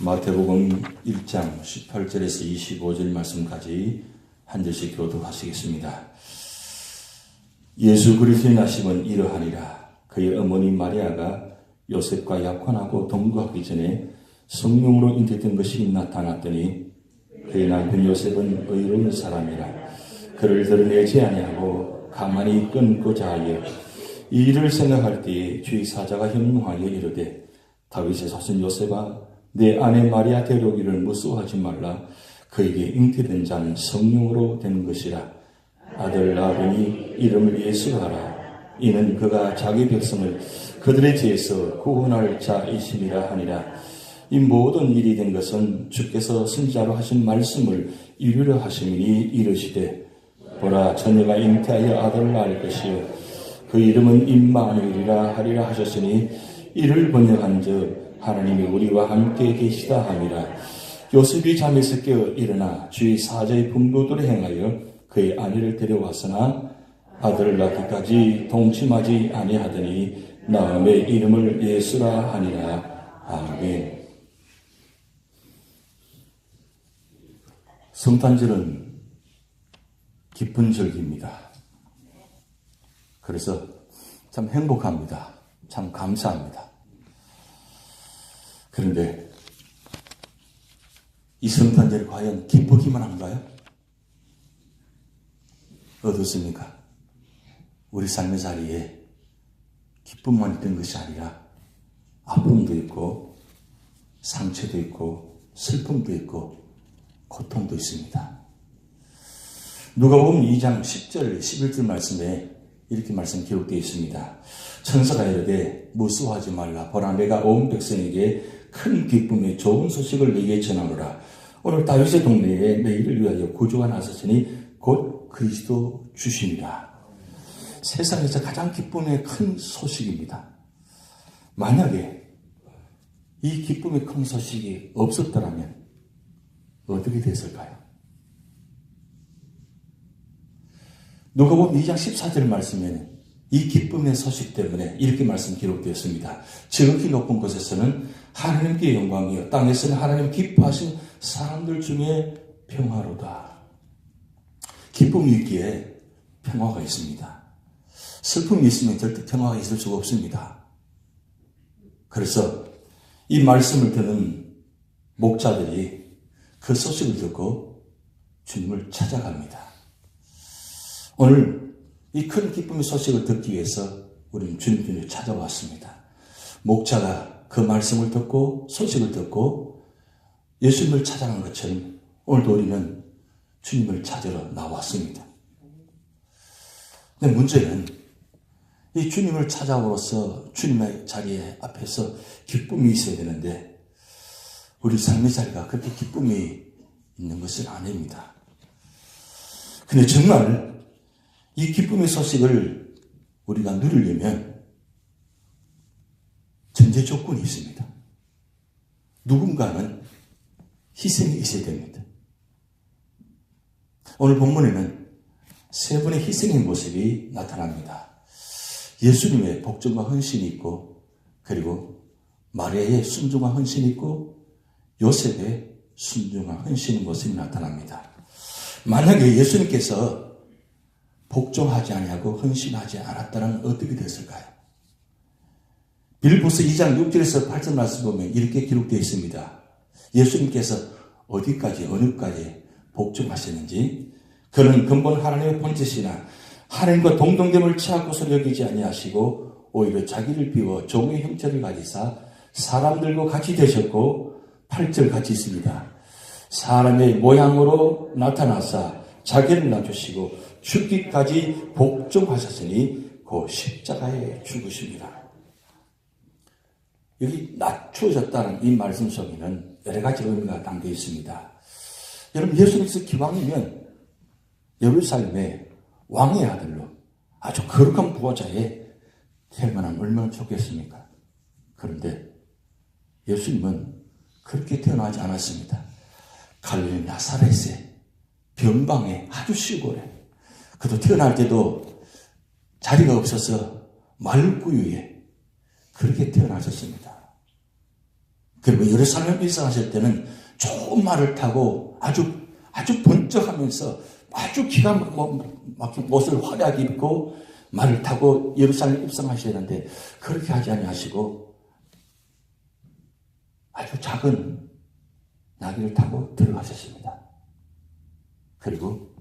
마태복음 1장 18절에서 25절 말씀까지 한 절씩 교독하시겠습니다. 예수 그리스도의 나심은 이러하니라. 그의 어머니 마리아가 요셉과 약혼하고 동거하기 전에 성령으로 잉태된 것이 나타났더니 그의 남편 요셉은 의로운 사람이라. 그를 드러내지 아니하고 가만히 끊고자 하여 이 일을 생각할 때에 주의 사자가 현몽하여 이르되 다윗의 자손 요셉아 내 아내 마리아 데려오기를 무서워하지 말라. 그에게 잉태된 자는 성령으로 된 것이라. 아들 낳으니 이름을 예수라 하라. 이는 그가 자기 백성을 그들의 죄에서 구원할 자이심이라 하니라. 이 모든 일이 된 것은 주께서 선지자로 하신 말씀을 이루려 하심이니 이르시되 보라 처녀가 잉태하여 아들을 낳을 것이요 그 이름은 임마누엘이라 하리라 하셨으니 이를 번역한즉 하나님이 우리와 함께 계시다 함이라. 요셉이 잠에서 깨어 일어나 주의 사자의 분부대로 행하여 그의 아내를 데려왔으나 아들을 낳기까지 동침하지 아니하더니 나음의 이름을 예수라 하니라. 아멘. 성탄절은 기쁜 절기입니다. 그래서 참 행복합니다. 참 감사합니다. 그런데 이 성탄절이 과연 기쁘기만 한가요? 어떻습니까? 우리 삶의 자리에 기쁨만 있던 것이 아니라 아픔도 있고 상처도 있고 슬픔도 있고 고통도 있습니다. 누가복음 2장 10절 11절 말씀에 이렇게 말씀 기록되어 있습니다. 천사가 이르되 무서워하지 말라. 보라 내가 온 백성에게 큰 기쁨의 좋은 소식을 내게 전하노라. 오늘 다윗의 동네에 너희를 위하여 구주가 나섰으니 곧 그리스도 주시니라. 세상에서 가장 기쁨의 큰 소식입니다. 만약에 이 기쁨의 큰 소식이 없었더라면 어떻게 됐을까요? 누가복음 2장 14절 말씀에는 이 기쁨의 소식 때문에 이렇게 말씀 기록되었습니다. 지극히 높은 곳에서는 하나님께 영광이요 땅에서는 하나님 기뻐하신 사람들 중에 평화로다. 기쁨이 있기에 평화가 있습니다. 슬픔이 있으면 절대 평화가 있을 수가 없습니다. 그래서 이 말씀을 듣는 목자들이 그 소식을 듣고 주님을 찾아갑니다. 오늘 이 큰 기쁨의 소식을 듣기 위해서 우리는 주님을 찾아왔습니다. 목자가 그 말씀을 듣고 소식을 듣고 예수님을 찾아간 것처럼 오늘도 우리는 주님을 찾으러 나왔습니다. 근데 문제는 이 주님을 찾아오로서 주님의 자리에 앞에서 기쁨이 있어야 되는데 우리 삶의 자리가 그렇게 기쁨이 있는 것은 아닙니다. 근데 정말 이 기쁨의 소식을 우리가 누리려면 전제 조건이 있습니다. 누군가는 희생이 있어야 됩니다. 오늘 본문에는 세 분의 희생의 모습이 나타납니다. 예수님의 복종과 헌신이 있고 그리고 마리아의 순종과 헌신이 있고 요셉의 순종과 헌신의 모습이 나타납니다. 만약에 예수님께서 복종하지 아니하고 헌신하지 않았다면 어떻게 됐을까요? 빌립보서 2장 6절에서 8절 말씀 보면 이렇게 기록되어 있습니다. 예수님께서 어디까지 어느까지 복종하셨는지 그는 근본 하나님의 본체시나 하나님과 동등됨을 취할 것으로 여기지 아니하시고 오히려 자기를 비워 종의 형체를 가지사 사람들과 같이 되셨고 8절 같이 있습니다. 사람의 모양으로 나타나사 자기를 낮추시고 죽기까지 복종하셨으니 그 십자가에 죽으십니다. 여기 낮추어졌다는 이 말씀 속에는 여러 가지 의미가 담겨 있습니다. 여러분 예수님께서 기왕이면 예루살렘의 왕의 아들로 아주 거룩한 부하자에 태어나면 얼마나 좋겠습니까? 그런데 예수님은 그렇게 태어나지 않았습니다. 갈릴리 나사렛의 변방의 아주 시골에 그도 태어날 때도 자리가 없어서 말구유에 그렇게 태어나셨습니다. 그리고 예루살렘 입성하실 때는 좋은 말을 타고 아주 번쩍하면서 아주 기가 막힌 옷을 화려하게 입고 말을 타고 예루살렘 입성하셔야 되는데 그렇게 하지 아니하시고 아주 작은 나귀를 타고 들어가셨습니다. 그리고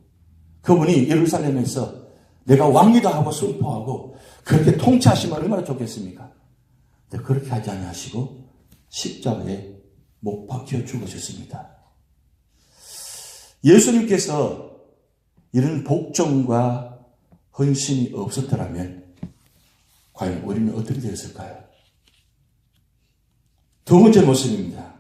그분이 예루살렘에서 내가 왕이다 하고 선포하고 그렇게 통치하시면 얼마나 좋겠습니까? 근데 그렇게 하지 아니하시고 십자가에 못 박혀 죽으셨습니다. 예수님께서 이런 복종과 헌신이 없었더라면 과연 우리는 어떻게 되었을까요? 두 번째 모습입니다.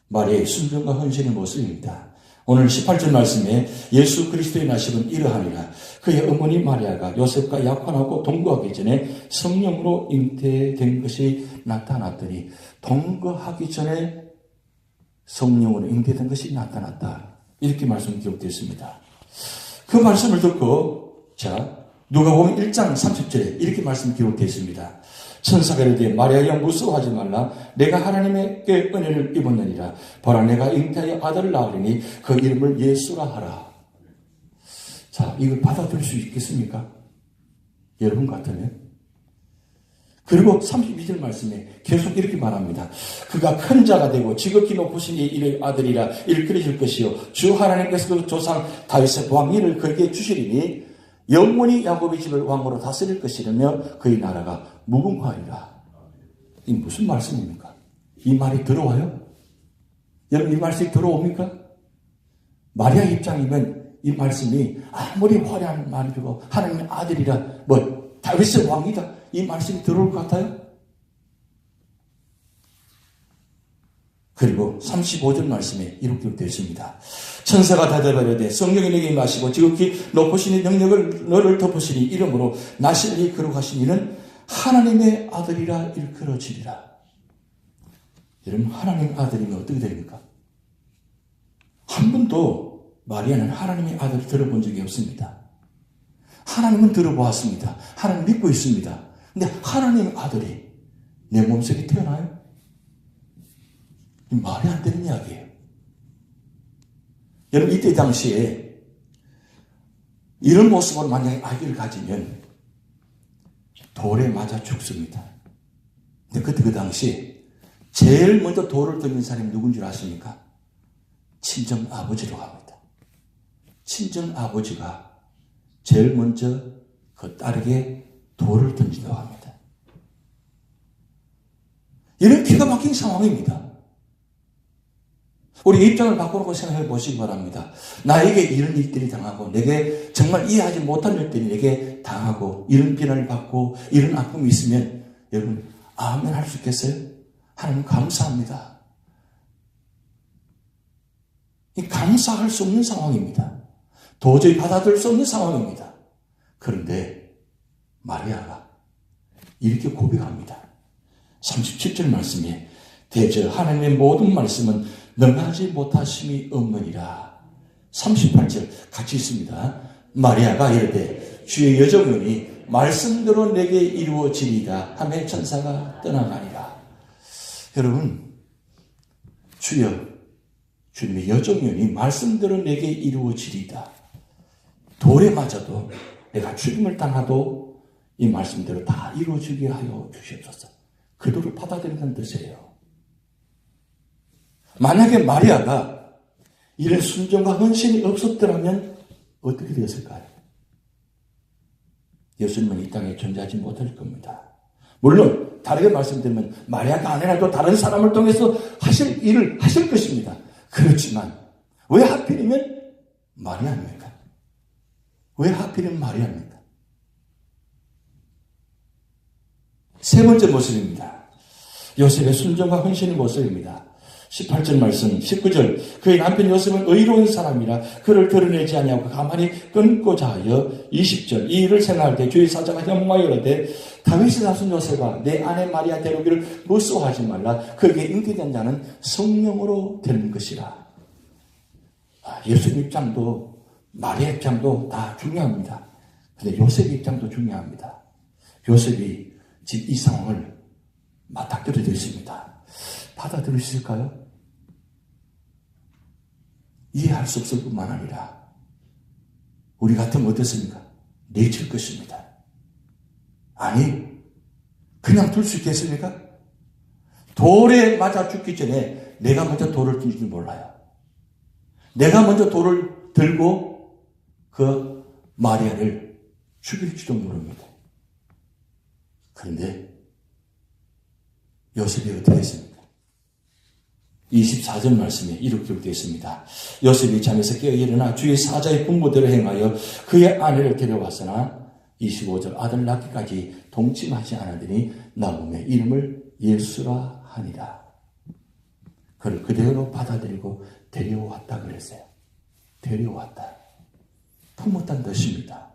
마리아의 순종과 헌신의 모습입니다. 오늘 18절 말씀에 예수 그리스도의 나심은 이러하니라. 그의 어머니 마리아가 요셉과 약혼하고 동거하기 전에 성령으로 잉태된 것이 나타났더니 동거하기 전에 성령으로 잉태된 것이 나타났다. 이렇게 말씀 기록되어 있습니다. 그 말씀을 듣고 누가복음 1장 30절에 이렇게 말씀 기록되어 있습니다. 천사가 이르되 마리아야 무서워하지 말라. 내가 하나님께 은혜를 입었느니라. 보라 내가 잉태하여 아들을 낳으리니 그 이름을 예수라 하라. 자, 이걸 받아들일 수 있겠습니까? 여러분 같으면? 그리고 32절 말씀에 계속 이렇게 말합니다. 그가 큰 자가 되고 지극히 높으신 이의 아들이라 일컬어질 것이요 주 하나님께서 그 조상 다윗의 왕위를 그에게 주시리니 영원히 야곱의 집을 왕으로 다스릴 것이라며 그의 나라가 무궁하리라. 이 무슨 말씀입니까? 이 말이 들어와요? 여러분 이 말씀이 들어옵니까? 마리아 입장이면 이 말씀이 아무리 화려한 말이고 하나님의 아들이라 다윗의 왕이다 이 말씀이 들어올 것 같아요? 그리고 35절 말씀에 이렇게 되어 있습니다. 천사가 대답하되 성령이 내게 임하시고 지극히 높으시니 능력을 너를 덮으시니 이름으로 나시리 거룩하신 이는 하나님의 아들이라 일컬어지리라. 여러분 하나님의 아들이면 어떻게 됩니까? 한 번도 마리아는 하나님의 아들을 들어본 적이 없습니다. 하나님은 들어보았습니다. 하나님 믿고 있습니다. 근데 하나님의 아들이 내 몸속에 태어나요? 말이 안 되는 이야기예요. 여러분 이때 당시에 이런 모습으로 만약에 아기를 가지면 돌에 맞아 죽습니다. 근데 그때 그 당시에 제일 먼저 돌을 던진 사람이 누군 줄 아십니까? 친정 아버지라고 합니다. 친정 아버지가 제일 먼저 그 딸에게 돌을 던진다고 합니다. 이런 기가 막힌 상황입니다. 우리 입장을 바꾸고 생각해 보시기 바랍니다. 나에게 이런 일들이 당하고 내게 정말 이해하지 못한 일들이 내게 당하고 이런 비난을 받고 이런 아픔이 있으면 여러분 아멘 할 수 있겠어요? 하나님 감사합니다. 이 감사할 수 없는 상황입니다. 도저히 받아들일 수 없는 상황입니다. 그런데 마리아가 이렇게 고백합니다. 37절 말씀에 대저 하나님의 모든 말씀은 능하지 못하심이 없느니라. 38절 같이 있습니다. 마리아가 이르되 주의 여정론이 말씀대로 내게 이루어지리다 하며 천사가 떠나가니라. 여러분 주여 주님의 여정론이 말씀대로 내게 이루어지리다. 돌에 맞아도 내가 죽임을 당하도 이 말씀대로 다 이루어지게 하여 주시옵소서. 그 돌을 받아들인다는 뜻이에요. 만약에 마리아가 이런 순종과 헌신이 없었더라면 어떻게 되었을까요? 예수님은 이 땅에 존재하지 못할 겁니다. 물론 다르게 말씀드리면 마리아가 아니라도 다른 사람을 통해서 하실 일을 하실 것입니다. 그렇지만 왜 하필이면 마리아입니까? 왜 하필이면 마리아입니까? 세 번째 모습입니다. 요셉의 순종과 헌신의 모습입니다. 18절 말씀, 19절 그의 남편 요셉은 의로운 사람이라 그를 드러내지 아니하고 가만히 끊고자 하여 20절 이 일을 생각할 때 주의 사자가 현몽하여 이르되 다윗의 자손 요셉아 내 아내 마리아 데려오기를 무서워하지 말라. 그에게 잉태된 자는 성령으로 되는 것이라. 예수님 입장도 마리아 입장도 다 중요합니다. 그런데 요셉 입장도 중요합니다. 요셉이 지금 이 상황을 맞닥뜨려져 있습니다. 받아들일 수 있을까요? 이해할 수 없을 뿐만 아니라 우리 같으면 어떻습니까? 내칠 것입니다. 아니, 그냥 둘 수 있겠습니까? 돌에 맞아 죽기 전에 내가 먼저 돌을 든지 몰라요. 내가 먼저 돌을 들고 그 마리아를 죽일지도 모릅니다. 그런데 요셉이 어떻게 했습니까? 24절 말씀에 이렇게 기록되어 있습니다. 요셉이 잠에서 깨어 일어나 주의 사자의 분부대로 행하여 그의 아내를 데려왔으나 25절 아들 낳기까지 동침하지 않았더니 나오매 이름을 예수라 하니라. 그를 그대로 받아들이고 데려왔다 그랬어요. 데려왔다. 품었다는 뜻입니다.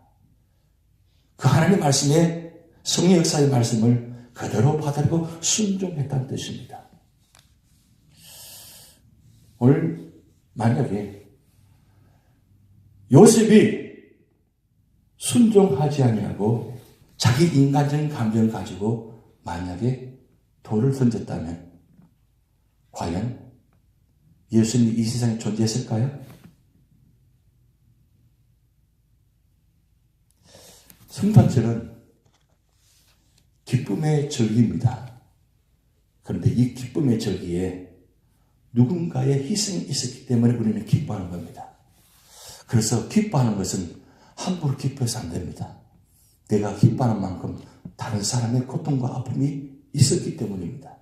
그 하나님의 말씀에 성령 역사의 말씀을 그대로 받아들이고 순종했다는 뜻입니다. 오늘 만약에 요셉이 순종하지 아니하고 자기 인간적인 감정을 가지고 만약에 돌을 던졌다면 과연 예수님이 이 세상에 존재했을까요? 성탄절은 기쁨의 절기입니다. 그런데 이 기쁨의 절기에 누군가의 희생이 있었기 때문에 우리는 기뻐하는 겁니다. 그래서 기뻐하는 것은 함부로 기뻐해서 안 됩니다. 내가 기뻐하는 만큼 다른 사람의 고통과 아픔이 있었기 때문입니다.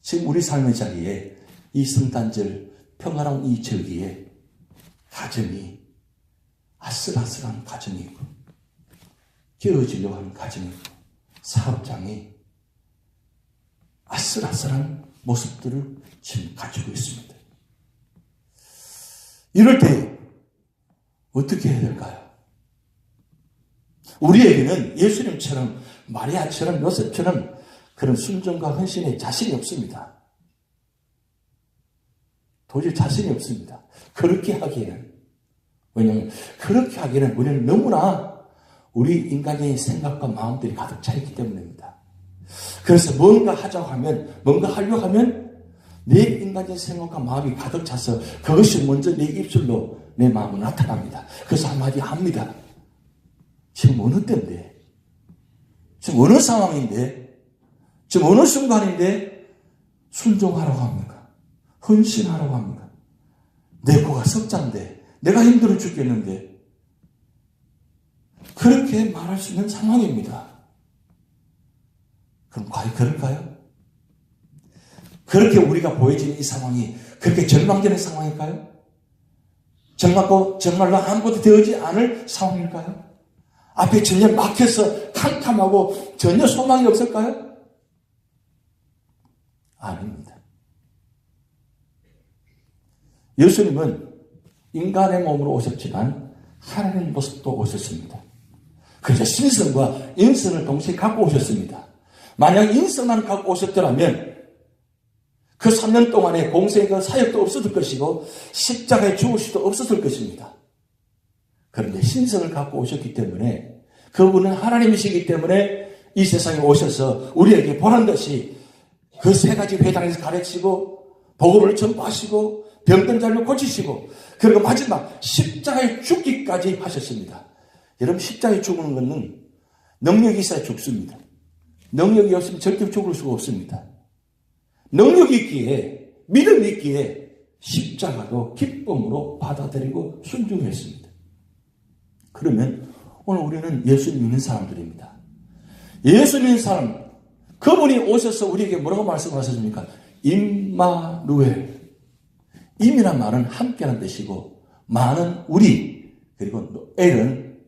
지금 우리 삶의 자리에 이 성탄절 평화로운 이 절기에 가정이 아슬아슬한 가정이 있고 깨어지려고 하는 가정이 있고 사업장이 아슬아슬한 모습들을 지금 가지고 있습니다. 이럴 때 어떻게 해야 될까요? 우리에게는 예수님처럼 마리아처럼 요셉처럼 그런 순종과 헌신에 자신이 없습니다. 도저히 자신이 없습니다. 그렇게 하기에는. 왜냐하면 그렇게 하기에는 우리는 너무나 우리 인간의 생각과 마음들이 가득 차 있기 때문입니다. 그래서 뭔가 하자고 하면, 뭔가 하려고 하면 내 인간의 생각과 마음이 가득 차서 그것이 먼저 내 입술로 내 마음으로 나타납니다. 그래서 한마디 합니다. 지금 어느 때인데? 지금 어느 상황인데? 지금 어느 순간인데? 순종하라고 합니까? 헌신하라고 합니까? 내 코가 석자인데 내가 힘들어 죽겠는데 그렇게 말할 수 있는 상황입니다. 그럼 과연 그럴까요? 그렇게 우리가 보여지는 이 상황이 그렇게 절망되는 상황일까요? 정말로 아무것도 되지 않을 상황일까요? 앞에 전혀 막혀서 캄캄하고 전혀 소망이 없을까요? 아닙니다. 예수님은 인간의 몸으로 오셨지만 하나님의 모습도 오셨습니다. 그래서 신성과 인성을 동시에 갖고 오셨습니다. 만약 인성만 갖고 오셨더라면 그 3년 동안의 공생의 그 사역도 없었을 것이고 십자가에 죽을 수도 없었을 것입니다. 그런데 신성을 갖고 오셨기 때문에 그분은 하나님이시기 때문에 이 세상에 오셔서 우리에게 보란듯이 그 세 가지 회당에서 가르치고 복음을 전파하시고 병든 자를 고치시고 그리고 마지막 십자가에 죽기까지 하셨습니다. 여러분 십자가에 죽는 것은 능력이 있어야 죽습니다. 능력이 없으면 절대 죽을 수가 없습니다. 능력이 있기에 믿음이 있기에 십자가도 기쁨으로 받아들이고 순종했습니다. 그러면 오늘 우리는 예수님 믿는 사람들입니다. 예수 믿는 사람 그분이 오셔서 우리에게 뭐라고 말씀하셨습니까? 임마누엘. 임이란 말은 함께하는 뜻이고 마는 우리 그리고 엘은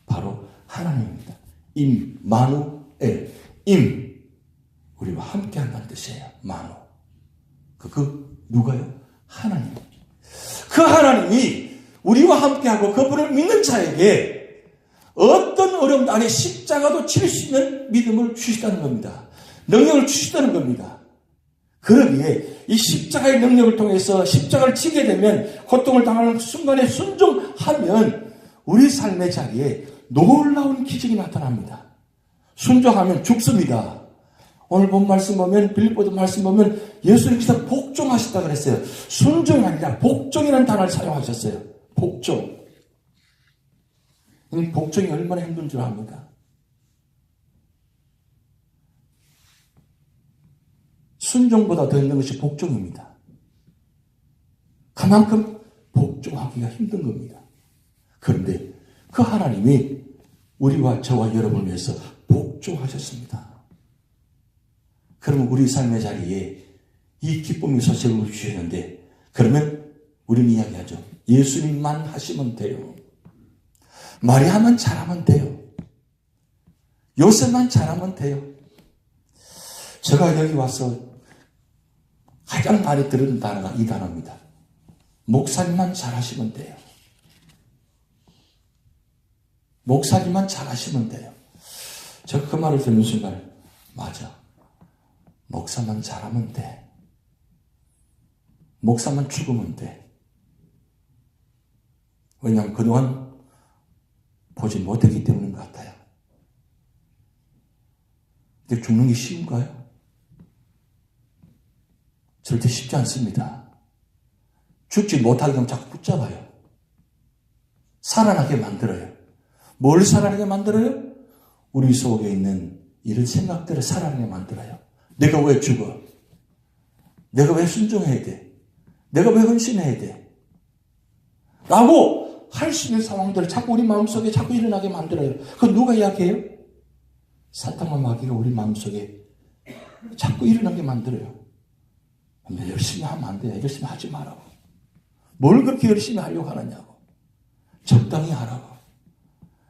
바로 하나님입니다. 임마누엘. 임 우리와 함께한다는 뜻이에요. 마누. 그 누가요? 하나님. 그 하나님이 우리와 함께하고 그분을 믿는 자에게 어떤 어려움 안에 십자가도 칠 수 있는 믿음을 주시다는 겁니다. 능력을 주시다는 겁니다. 그러기에 이 십자가의 능력을 통해서 십자가를 지게 되면 고통을 당하는 순간에 순종하면 우리 삶의 자리에 놀라운 기적이 나타납니다. 순종하면 죽습니다. 오늘 본 말씀 보면, 빌립보서 말씀 보면 예수님께서 복종하셨다 그랬어요. 순종이 아니라 복종이라는 단어를 사용하셨어요. 복종. 이 복종이 얼마나 힘든 줄 압니까? 순종보다 더 힘든 것이 복종입니다. 그만큼 복종하기가 힘든 겁니다. 그런데 그 하나님이 우리와 저와 여러분을 위해서 복종하셨습니다. 그러면 우리 삶의 자리에 이 기쁨의 소식을 주셨는데, 그러면 우리는 이야기하죠. 예수님만 하시면 돼요. 마리아만 잘하면 돼요. 요셉만 잘하면 돼요. 제가 여기 와서 가장 많이 들은 단어가 이 단어입니다. 목사님만 잘하시면 돼요. 목사님만 잘하시면 돼요. 제가 그 말을 듣는 순간, 맞아. 목사만 잘하면 돼. 목사만 죽으면 돼. 왜냐하면 그동안 보지 못했기 때문인 것 같아요. 근데 죽는 게 쉬운가요? 절대 쉽지 않습니다. 죽지 못하게 하면 자꾸 붙잡아요. 살아나게 만들어요. 뭘 살아나게 만들어요? 우리 속에 있는 이런 생각들을 살아나게 만들어요. 내가 왜 죽어? 내가 왜 순종해야 돼? 내가 왜 헌신해야 돼? 라고 할 수 있는 상황들을 자꾸 우리 마음속에 자꾸 일어나게 만들어요. 그건 누가 이야기해요? 사탄과 마귀가 우리 마음속에 자꾸 일어나게 만들어요. 근데 열심히 하면 안 돼. 열심히 하지 말라고. 뭘 그렇게 열심히 하려고 하느냐고. 적당히 하라고.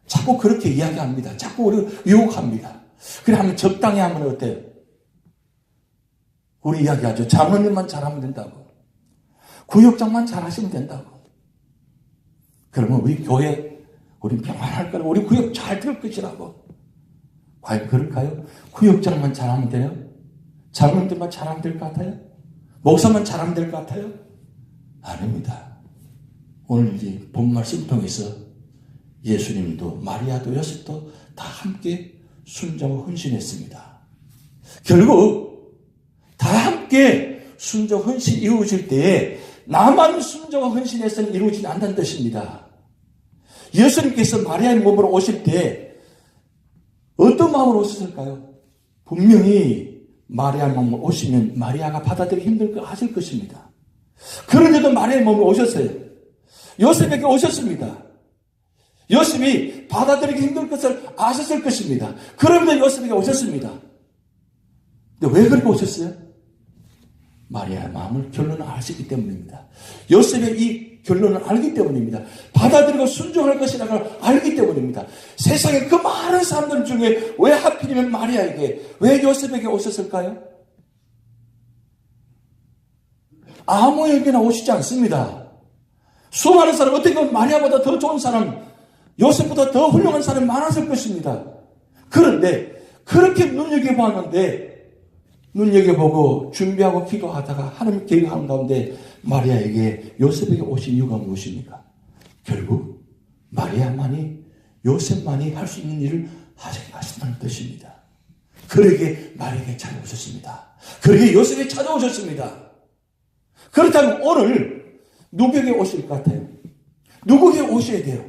자꾸 그렇게 이야기합니다. 자꾸 우리를 유혹합니다. 그래 하면 적당히 하면 어때요? 우리 이야기하죠. 장로님만 잘하면 된다고. 구역장만 잘하시면 된다고. 그러면 우리 교회, 우리 평안할 거라고. 우리 구역 잘 될 것이라고. 과연 그럴까요? 구역장만 잘하면 돼요? 장로님들만 잘하면 될 것 같아요? 목사만 잘하면 될 것 같아요? 아닙니다. 오늘 이 본 말씀 통해서 예수님도 마리아도 요셉도 다 함께 순종하고 헌신했습니다. 결국 다 함께 순종 헌신 이루어질 때에 나만 순종하고 헌신해서는 이루어지지 않는다는 뜻입니다. 예수님께서 마리아의 몸으로 오실 때 어떤 마음으로 오셨을까요? 분명히 마리아 몸으로 오시면 마리아가 받아들이기 힘들 거 아실 것입니다. 그런데도 마리아의 몸으로 오셨어요. 요셉에게 오셨습니다. 요셉이 받아들이기 힘들 것을 아셨을 것입니다. 그런데 요셉에게 오셨습니다. 근데 왜 그렇게 오셨어요? 마리아의 마음을 결론을 아시기 때문입니다. 요셉의 이 결론을 알기 때문입니다. 받아들이고 순종할 것이라는 걸 알기 때문입니다. 세상에 그 많은 사람들 중에 왜 하필이면 마리아에게, 왜 요셉에게 오셨을까요? 아무에게나 오시지 않습니다. 수많은 사람, 어떻게 보면 마리아보다 더 좋은 사람, 요셉보다 더 훌륭한 사람이 많았을 것입니다. 그런데 그렇게 눈여겨보았는데, 눈여겨보고 준비하고 기도하다가 하나님 계획하는 가운데 마리아에게 요셉에게 오신 이유가 무엇입니까? 결국 마리아만이, 요셉만이 할 수 있는 일을 하신다는 뜻입니다. 그에게 마리아에게 찾아오셨습니다. 그에게 요셉에게 찾아오셨습니다. 그렇다면 오늘 누구에게 오실 것 같아요? 누구에게 오셔야 돼요?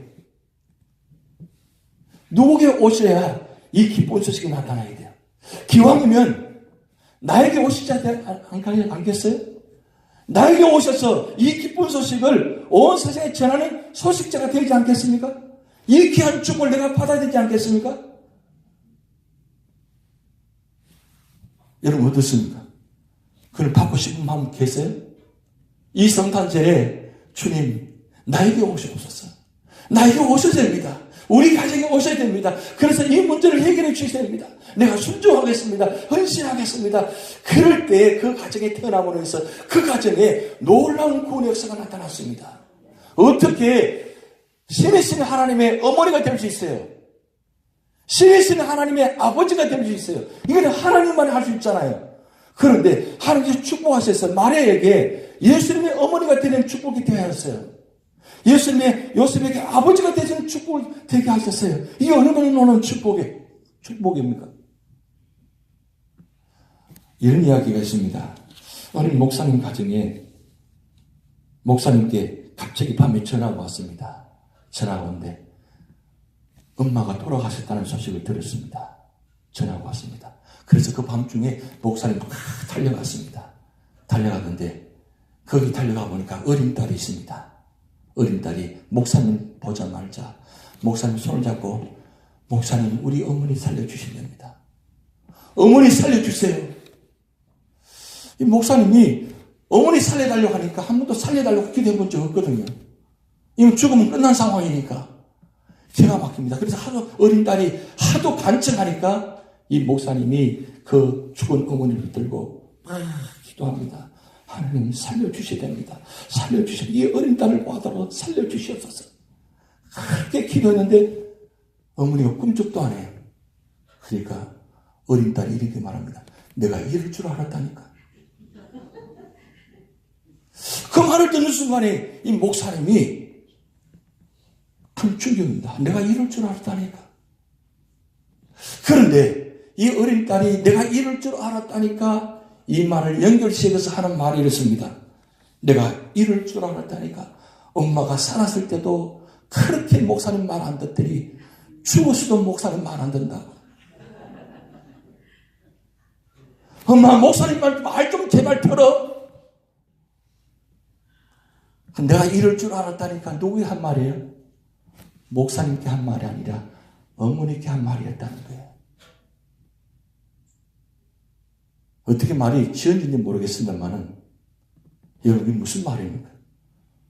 누구에게 오셔야 이 기쁜 소식이 나타나야 돼요? 기왕이면 나에게 오시지 않겠어요? 나에게 오셔서 이 기쁜 소식을 온 세상에 전하는 소식자가 되지 않겠습니까? 이 귀한 축복을 내가 받아야 되지 않겠습니까? 여러분 어떻습니까? 그걸 받고 싶은 마음 계세요? 이 성탄절에 주님 나에게 오셔옵소서. 나에게 오셔야 됩니다. 우리 가정에 오셔야 됩니다. 그래서 이 문제를 해결해 주셔야 됩니다. 내가 순종하겠습니다. 헌신하겠습니다. 그럴 때 그 가정에 태어남으로 해서 그 가정에 놀라운 구원의 역사가 나타났습니다. 어떻게 신이신 하나님의 어머니가 될 수 있어요? 신이신 하나님의 아버지가 될 수 있어요? 이거는 하나님만이 할 수 있잖아요. 그런데 하나님께서 축복하셔서 마리아에게 예수님의 어머니가 되는 축복이 되었어요. 예수님의 요셉에게 아버지가 되시는 축복을 되게 하셨어요. 이게 얼마나 놀라운 축복입니까? 이런 이야기가 있습니다. 어느 목사님 가정에 목사님께 갑자기 밤에 전화가 왔습니다. 전화가 온데 엄마가 돌아가셨다는 소식을 들었습니다. 전화가 왔습니다. 그래서 그 밤중에 목사님 막 달려갔습니다. 달려갔는데 거기 달려가 보니까 어린 딸이 있습니다. 어린 딸이 목사님 보자마자 목사님 손을 잡고 목사님 우리 어머니 살려주신답니다. 어머니 살려주세요. 이 목사님이 어머니 살려달라고 하니까 한 번도 살려달라고 기도해 본 적 없거든요. 이미 죽으면 끝난 상황이니까 기가 막힙니다. 그래서 하도 어린 딸이 하도 간청하니까 이 목사님이 그 죽은 어머니를 붙들고 기도합니다. 하나님 살려주셔야 됩니다. 살려주셔야 이 어린 딸을 보아도 살려주시옵소서. 그렇게 기도했는데 어머니가 꿈쩍도 안 해요. 그러니까 어린 딸이 이렇게 말합니다. 내가 이럴 줄 알았다니까. 그 말을 듣는 순간에 이 목사님이 큰 충격입니다. 내가 이럴 줄 알았다니까. 그런데 이 어린 딸이 내가 이럴 줄 알았다니까 이 말을 연결시켜서 하는 말이 이렇습니다. 내가 이럴 줄 알았다니까. 엄마가 살았을 때도 그렇게 목사님 말 안 듣더니 죽었어도 목사님 말 안 듣는다고. 엄마 목사님 말 좀 제발 들어. 내가 이럴 줄 알았다니까. 누구의 한 말이에요? 목사님께 한 말이 아니라 어머니께 한 말이었다는 거예요. 어떻게 말이 지어진지 모르겠습니다만은 여러분이 무슨 말입니까?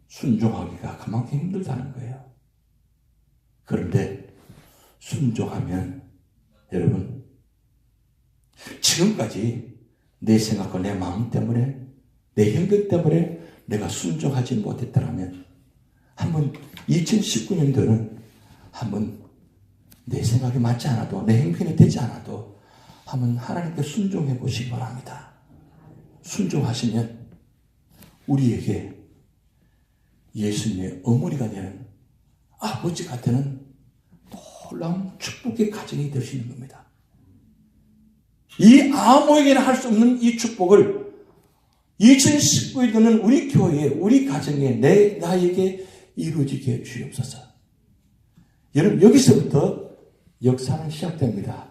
순종하기가 그만큼 힘들다는 거예요. 그런데 순종하면 여러분 지금까지 내 생각과 내 마음 때문에 내 형편 때문에 내가 순종하지 못했더라면 한번 2019년도는 한번 내 생각이 맞지 않아도 내 형편이 되지 않아도 한번 하나님께 순종해 보시기 바랍니다. 순종하시면 우리에게 예수님의 어머니가 되는 아버지 같은 놀라운 축복의 가정이 될 수 있는 겁니다. 이 아무에게나 할 수 없는 이 축복을 2019년도는 우리 교회에 우리 가정에 나에게 이루어지게 해 주옵소서. 여러분 여기서부터 역사는 시작됩니다.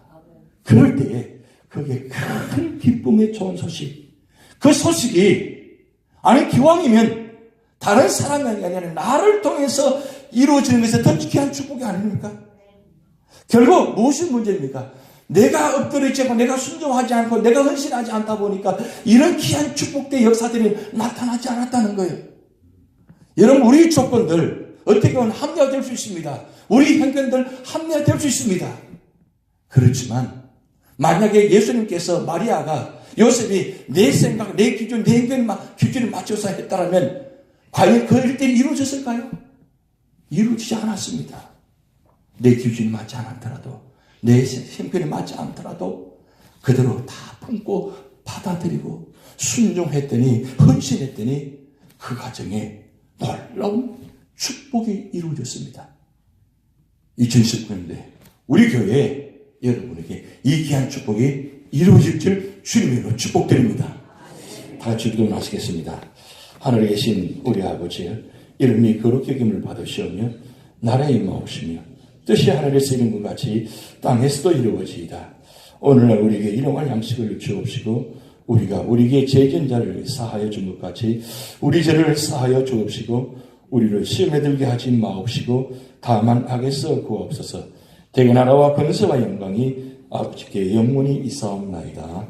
그럴 때에 그게 큰 기쁨의 좋은 소식. 그 소식이 아니 기왕이면 다른 사람이 아니라 나를 통해서 이루어지는 것에 더 귀한 축복이 아닙니까? 결국 무엇이 문제입니까? 내가 엎드려지고 내가 순종하지 않고 내가 헌신하지 않다 보니까 이런 귀한 축복된 역사들이 나타나지 않았다는 거예요. 여러분 우리 조건들 어떻게 보면 합리화될 수 있습니다. 우리 형편들 합리화될 수 있습니다. 그렇지만 만약에 예수님께서 마리아가 요셉이 내 생각, 내 기준, 내 형편 기준에 맞춰서 했다면 과연 그 일들이 이루어졌을까요? 이루어지지 않았습니다. 내 기준이 맞지 않더라도 내 형편이 맞지 않더라도 그대로 다 품고 받아들이고 순종했더니 헌신했더니 그 가정에 놀라운 축복이 이루어졌습니다. 2019년도에 우리 교회에 여러분에게 이 귀한 축복이 이루어질 줄 주님으로 축복드립니다. 다 같이 기도하시겠습니다. 하늘에 계신 우리 아버지 이름이 거룩히 여김을 받으시오며 나라의 임하옵시며 뜻이 하늘에서 이룬 것 같이 땅에서도 이루어지이다. 오늘날 우리에게 일용할 양식을 주옵시고 우리가 우리에게 죄진 자를 사하여 준 것 같이 우리 죄를 사하여 주옵시고 우리를 시험에 들게 하지 마옵시고 다만 악에서 구하옵소서. 대개 나라와 권세와 영광이 아버지께 영원히 있사옵나이다.